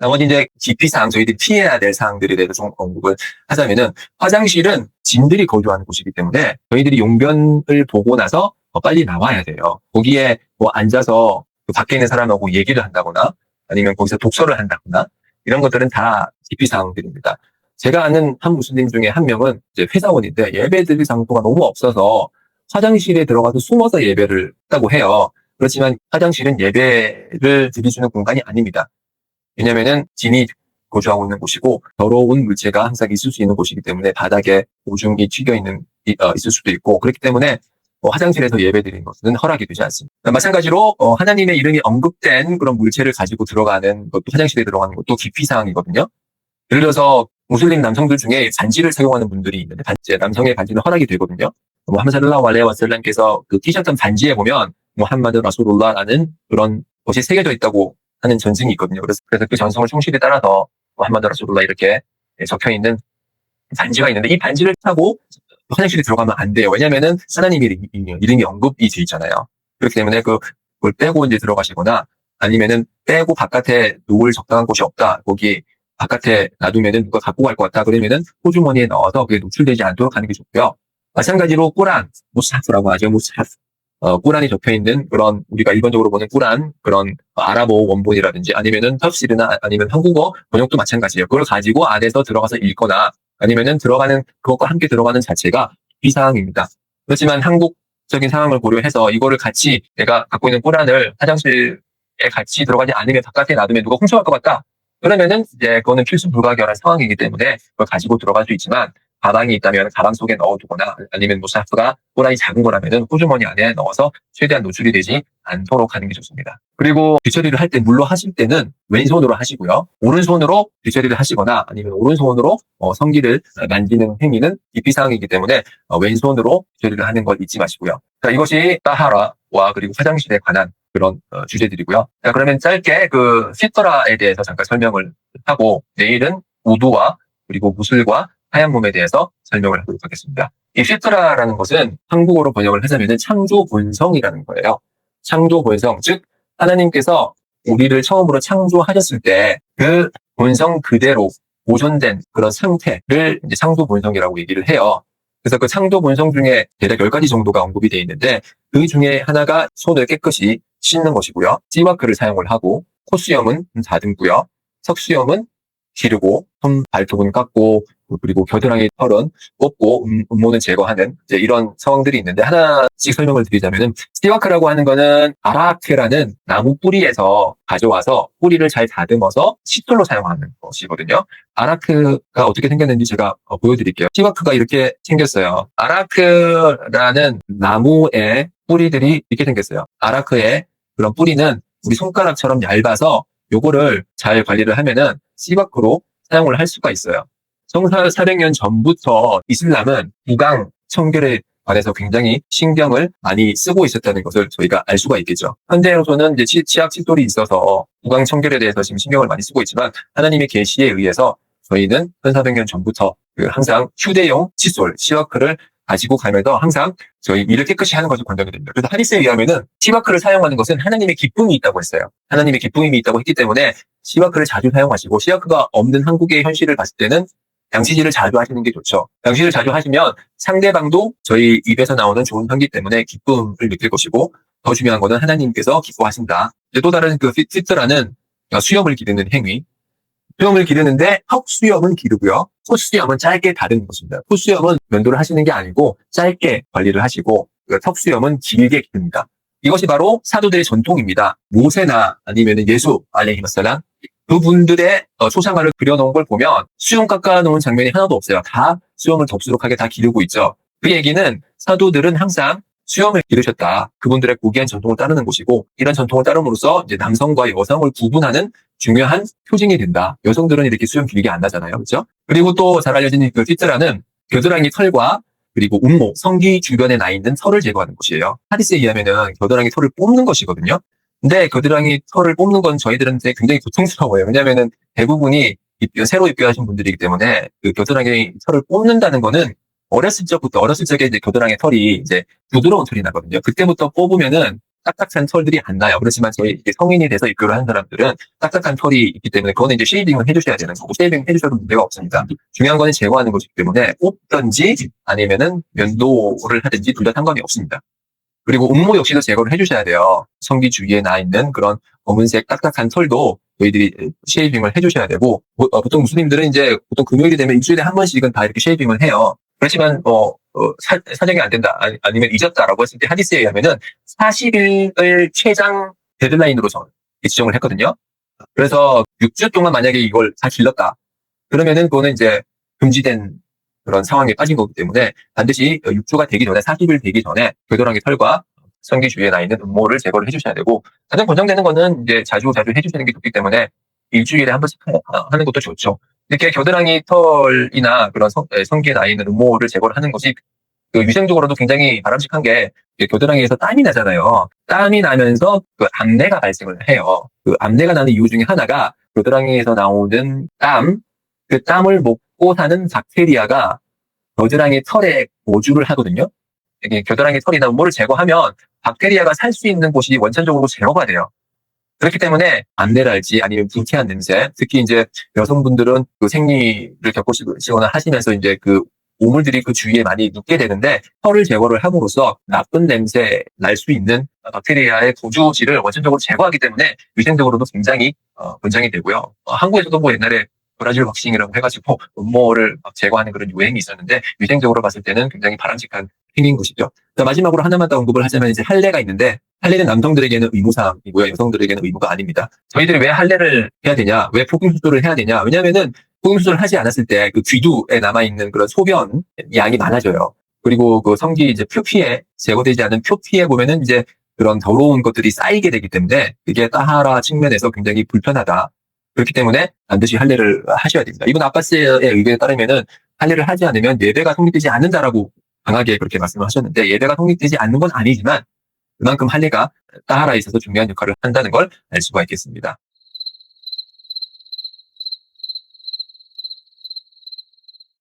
나머지 이제 기피사항, 저희들이 피해야 될 사항들에 대해서 좀 언급을 하자면은, 화장실은 진들이 거주하는 곳이기 때문에 저희들이 용변을 보고 나서 빨리 나와야 돼요. 거기에 뭐 앉아서 그 밖에 있는 사람하고 얘기를 한다거나 아니면 거기서 독서를 한다거나 이런 것들은 다 기피사항들입니다. 제가 아는 한 무슬림 중에 한 명은 이제 회사원인데 예배 드릴 장소가 너무 없어서 화장실에 들어가서 숨어서 예배를 했다고 해요. 그렇지만 화장실은 예배를 드리주는 공간이 아닙니다. 왜냐면은 진이 거주하고 있는 곳이고 더러운 물체가 항상 있을 수 있는 곳이기 때문에 바닥에 오줌이 있을 수도 있고 그렇기 때문에 화장실에서 예배드리는 것은 허락이 되지 않습니다. 마찬가지로 하나님의 이름이 언급된 그런 물체를 가지고 들어가는 것도 화장실에 들어가는 것도 기피사항이거든요. 예를 들어서 무슬림 남성들 중에 반지를 착용하는 분들이 있는데 남성의 반지는 허락이 되거든요. 무함마드 살랄라후 알라이히 와살람께서 그 끼셨던 반지에 보면 무함마드 라술룰라라는 그런 것이 새겨져 있다고 하는 전승이 있거든요. 그래서 그 전승을 충실히 따라서 무함마드 라술룰라 이렇게 적혀있는 반지가 있는데 이 반지를 타고 화장실에 들어가면 안 돼요. 왜냐면은 하나님의 이름이 언급이 돼 있잖아요. 그렇기 때문에 그걸 빼고 이제 들어가시거나 아니면은 빼고 바깥에 놓을 적당한 곳이 없다. 거기 바깥에 놔두면은 누가 갖고 갈 것 같다. 그러면은 호주머니에 넣어서 그게 노출되지 않도록 하는 게 좋고요. 마찬가지로 꾸란, 무스하프라고 하죠. 무스하프. 꾸란이 적혀있는 그런 우리가 일반적으로 보는 꾸란 그런 아랍어 원본이라든지 아니면은 터프시르나 아니면 한국어 번역도 마찬가지예요. 그걸 가지고 안에서 들어가서 읽거나 아니면은 들어가는 그것과 함께 들어가는 자체가 비상항입니다. 그렇지만 한국적인 상황을 고려해서 이거를 같이 내가 갖고 있는 꾸란을 화장실에 같이 들어가지 않으면 바깥에 놔두면 누가 훔쳐갈 것 같다. 그러면은 이제 그거는 필수 불가결한 상황이기 때문에 그걸 가지고 들어갈 수 있지만 가방이 있다면 가방 속에 넣어두거나 아니면 무스하프가 꾸란이 작은 거라면은 호주머니 안에 넣어서 최대한 노출이 되지 않도록 하는 게 좋습니다. 그리고 뒤처리를 할 때 물로 하실 때는 왼손으로 하시고요. 오른손으로 뒤처리를 하시거나 아니면 오른손으로 성기를 만지는 행위는 기피사항이기 때문에 왼손으로 뒤처리를 하는 걸 잊지 마시고요. 자, 이것이 따하라와 그리고 화장실에 관한 그런 주제들이고요. 자, 그러면 짧게 그 피터라에 대해서 잠깐 설명을 하고 내일은 우두와 그리고 무술과 하얀 몸에 대해서 설명을 하도록 하겠습니다. 이 피트라라는 것은 한국어로 번역을 하자면 창조 본성이라는 거예요. 창조 본성, 즉 하나님께서 우리를 처음으로 창조하셨을 때 그 본성 그대로 보존된 그런 상태를 이제 창조 본성이라고 얘기를 해요. 그래서 그 창조 본성 중에 대략 10가지 정도가 언급이 되어 있는데 그 중에 하나가 손을 깨끗이 씻는 것이고요. 시와크를 사용을 하고 콧수염은 다듬고요. 석수염은 기르고 손 발톱은 깎고 그리고 겨드랑이 털은 뽑고 음모는 제거하는 이제 이런 상황들이 있는데 하나씩 설명을 드리자면은 시와크라고 하는 거는 아라크라는 나무 뿌리에서 가져와서 뿌리를 잘 다듬어서 칫솔로 사용하는 것이거든요. 아라크가 어떻게 생겼는지 제가 보여드릴게요. 시와크가 이렇게 생겼어요. 아라크라는 나무의 뿌리들이 이렇게 생겼어요. 아라크의 그런 뿌리는 우리 손가락처럼 얇아서 요거를 잘 관리를 하면은 시와크로 사용을 할 수가 있어요. 1400년 전부터 이슬람은 구강 청결에 관해서 굉장히 신경을 많이 쓰고 있었다는 것을 저희가 알 수가 있겠죠. 현대에서는 이제 치약 칫솔이 있어서 구강 청결에 대해서 지금 신경을 많이 쓰고 있지만 하나님의 계시에 의해서 저희는 1400년 전부터 항상 휴대용 칫솔, 시와크를 가지고 가면서 항상 저희 이를 깨끗이 하는 것을 권장이 됩니다. 그래서 하디스에 의하면은 시와크를 사용하는 것은 하나님의 기쁨이 있다고 했어요. 하나님의 기쁨이 있다고 했기 때문에 시와크를 자주 사용하시고 시와크가 없는 한국의 현실을 봤을 때는 양치질을 자주 하시는 게 좋죠. 양치질을 자주 하시면 상대방도 저희 입에서 나오는 좋은 향기 때문에 기쁨을 느낄 것이고 더 중요한 것은 하나님께서 기뻐하신다. 또 다른 그 피트라는 수염을 기르는 행위. 수염을 기르는데 턱수염은 기르고요. 콧수염은 짧게 다듬는 것입니다. 콧수염은 면도를 하시는 게 아니고 짧게 관리를 하시고 턱수염은 길게 기릅니다. 이것이 바로 사도들의 전통입니다. 모세나 아니면 예수 알레이히마살람 그분들의 초상화를 그려놓은 걸 보면 수염 깎아놓은 장면이 하나도 없어요. 다 수염을 덥수룩하게 다 기르고 있죠. 그 얘기는 사도들은 항상 수염을 기르셨다. 그분들의 고귀한 전통을 따르는 것이고 이런 전통을 따름으로써 이제 남성과 여성을 구분하는 중요한 표징이 된다. 여성들은 이렇게 수염 길게 안 나잖아요. 그렇죠? 그리고 또 잘 알려진 그 피트라는 겨드랑이 털과 그리고 운모, 성기 주변에 나 있는 털을 제거하는 것이에요. 하디스에 의하면은 겨드랑이 털을 뽑는 것이거든요. 근데 겨드랑이 털을 뽑는 건 저희들은 굉장히 고통스러워요. 왜냐면은 대부분이 새로 입교하신 분들이기 때문에 그 겨드랑이 털을 뽑는다는 거는 어렸을 적에 이제 겨드랑이 털이 이제 부드러운 털이 나거든요. 그때부터 뽑으면은 딱딱한 털들이 안 나요. 그렇지만 저희 이제 성인이 돼서 입교를 하는 사람들은 딱딱한 털이 있기 때문에 그거는 이제 쉐이빙을 해주셔야 되는 거고, 쉐이빙 해주셔도 문제가 없습니다. 중요한 거는 제거하는 것이기 때문에 뽑든지 아니면은 면도를 하든지 둘 다 상관이 없습니다. 그리고 음모 역시도 제거를 해주셔야 돼요. 성기 주위에 나 있는 그런 검은색 딱딱한 털도 저희들이 쉐이빙을 해주셔야 되고, 보통 무슬림들은 이제 보통 금요일이 되면 일주일에 한 번씩은 다 이렇게 쉐이빙을 해요. 그렇지만 사정이 안 된다, 아니면 잊었다라고 했을 때 하디스에 의하면은 40일을 최장 데드라인으로 지정을 했거든요. 그래서 6주 동안 만약에 이걸 다 길렀다, 그러면은 그거는 이제 금지된 그런 상황에 빠진 거기 때문에 반드시 6주가 되기 전에, 40일 되기 전에 겨드랑이 털과 성기 주위에 나 있는 음모를 제거를 해주셔야 되고, 가장 권장되는 거는 이제 자주 해주시는 게 좋기 때문에 일주일에 한 번씩 하는 것도 좋죠. 이렇게 겨드랑이 털이나 그런 성기에 나 있는 음모를 제거를 하는 것이 그 위생적으로도 굉장히 바람직한 게, 겨드랑이에서 땀이 나잖아요. 땀이 나면서 그 암내가 발생을 해요. 그 암내가 나는 이유 중에 하나가 겨드랑이에서 나오는 그 땀을 먹고 사는 박테리아가 겨드랑이 털에 거주를 하거든요. 이게 겨드랑이 털이나 음모를 제거하면 박테리아가 살 수 있는 곳이 원천적으로 제거가 돼요. 그렇기 때문에 암내랄지 아니면 불쾌한 냄새, 특히 이제 여성분들은 그 생리를 겪으시거나 하시면서 이제 그 오물들이 그 주위에 많이 눕게 되는데, 털을 제거를 함으로써 나쁜 냄새 날 수 있는 박테리아의 거주지를 원천적으로 제거하기 때문에 위생적으로도 굉장히 권장이 되고요. 한국에서도 뭐 옛날에 브라질 왁싱이라고 해가지고 음모를 제거하는 그런 유행이 있었는데, 위생적으로 봤을 때는 굉장히 바람직한 행위인 것이죠. 마지막으로 하나만 더 언급을 하자면, 이제 할례가 있는데, 할례는 남성들에게는 의무사항이고요, 여성들에게는 의무가 아닙니다. 저희들이 왜 할례를 해야 되냐, 왜 폭경 수술을 해야 되냐? 왜냐하면은 폭경 수술을 하지 않았을 때 그 귀두에 남아 있는 그런 소변 양이 많아져요. 그리고 그 성기 이제 표피에, 제거되지 않은 표피에 보면은 이제 그런 더러운 것들이 쌓이게 되기 때문에 그게 따하라 측면에서 굉장히 불편하다. 그렇기 때문에 반드시 할례를 하셔야 됩니다. 이분 아바스의 의견에 따르면은 할례를 하지 않으면 예배가 성립되지 않는다라고 강하게 그렇게 말씀을 하셨는데, 예배가 성립되지 않는 건 아니지만 그만큼 할례가 따하라에 있어서 중요한 역할을 한다는 걸 알 수가 있겠습니다.